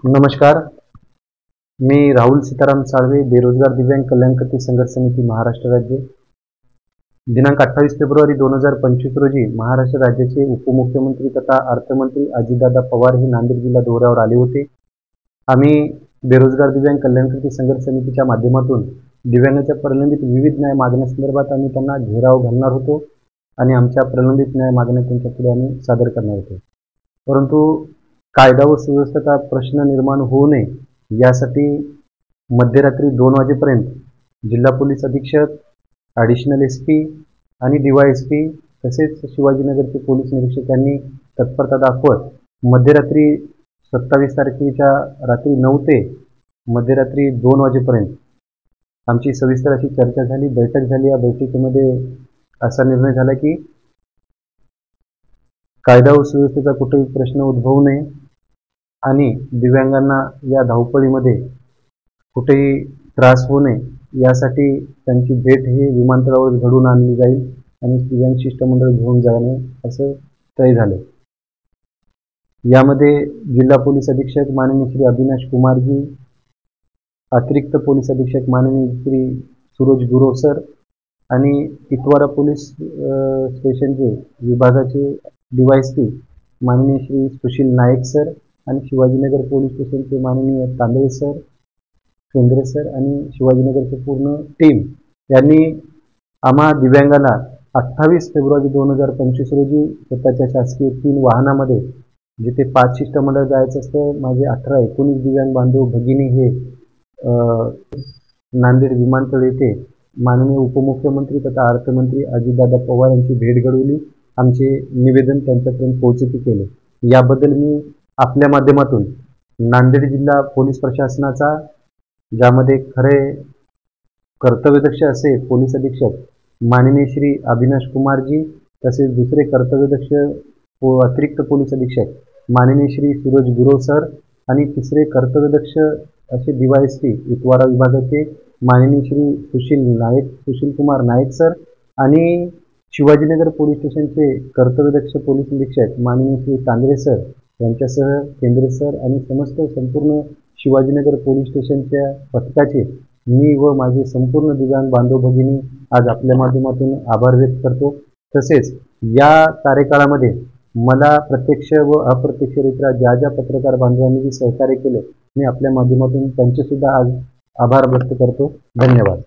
नमस्कार. मी राहुल सीताराम साळवे, बेरोजगार दिव्यांग कल्याणकर्ते संघर्ष समिती महाराष्ट्र राज्य. दिनांक 28 फेब्रुवारी 2025 रोजी महाराष्ट्र राज्याचे उपमुख्यमंत्री तथा अर्थमंत्री अजितदादा पवार हे नांदेड जिल्हा दौऱ्यावर आले होते. आम्ही बेरोजगार दिव्यांग कल्याणकर्ते संघर्ष समितीच्या माध्यमातून दिव्यांगाच्या प्रलंबित विविध न्याय मागण्यासंदर्भात आम्ही त्यांना घेराव घालणार होतो आणि आमच्या प्रलंबित न्याय मागण्या त्यांच्या पुढे आम्ही सादर करणार होतो. परंतु कायदा व सुव्यवस्थेचा प्रश्न निर्माण होऊ नये यासाठी मध्यरात्री 2 वाजेपर्यंत जिल्हा पोलीस अधीक्षक, ॲडिशनल SP आणि DYSP तसेच शिवाजीनगरचे पोलीस निरीक्षक यांनी तत्परता दाखवत मध्यरात्री 27 तारखेच्या रात्री 9 ते मध्यरात्री 2 वाजेपर्यंत आमची सविस्तर अशी चर्चा झाली, बैठक झाली. या बैठकीमध्ये असा निर्णय झाला की कायदा व सुव्यवस्थेचा कुठेही प्रश्न उद्भवू नये आणि दिव्यांगांना या धावपळीमध्ये कुठेही त्रास होऊ नये यासाठी त्यांची भेट ही विमानतळावर घडवून आणली जाईल आणि दिव्यांग शिष्टमंडळ घेऊन जाणे असं तय झाले. यामध्ये जिल्हा पोलीस अधीक्षक माननीय श्री अविनाश कुमारजी, अतिरिक्त पोलीस अधीक्षक माननीय श्री सूरज गुरव सर आणि इतवारा पोलीस स्टेशनचे विभागाचे DYSP माननीय श्री सुशील नाईक सर आणि शिवाजीनगर पोलीस स्टेशनचे माननीय तांदळे सर, केंद्रे सर आणि शिवाजीनगरचे पूर्ण टीम यांनी आम्हा दिव्यांगांना 28 फेब्रुवारी 2025 रोजी स्वतःच्या शासकीय 3 वाहनामध्ये, जिथे 5 शिष्टमंडळ जायचं असतं, माझे 18-19 दिव्यांग बांधव भगिनी हे नांदेड विमानतळ येथे माननीय उपमुख्यमंत्री तथा अर्थमंत्री अजितदादा पवार यांची भेट घडवली. आमचे निवेदन त्यांच्यापर्यंत पोहोचती केले. याबद्दल मी आपल्या माध्यमातून नांदेड जिल्हा पोलीस प्रशासनाचा, ज्यामध्ये खरे कर्तव्यदक्ष असे पोलीस अधीक्षक माननीय श्री अविनाश कुमारजी, तसेच दुसरे कर्तव्यदक्ष अतिरिक्त पोलीस अधीक्षक माननीय श्री सूरज गुरव सर आणि तिसरे कर्तव्यदक्ष असे DYSP इतवारा विभागाचे माननीय श्री सुशील कुमार नाईक सर आणि शिवाजीनगर पोलीस स्टेशनचे कर्तव्यदक्ष पोलीस निरीक्षक माननीय श्री तांदळे सर यांच्यासह केंद्रे सर आणि संपूर्ण शिवाजीनगर पोलीस स्टेशनच्या पथकाचे मी व माझे संपूर्ण दिव्यांग बांधव भगिनी आज आपल्या माध्यमातून आभार व्यक्त करतो. तसेच या कार्यकाळामध्ये मला प्रत्यक्ष व अप्रत्यक्षरित्या ज्या पत्रकार बांधवांनी सहकार्य केले, मी आपल्या माध्यमातून त्यांचे सुद्धा आज आभार व्यक्त करतो. धन्यवाद.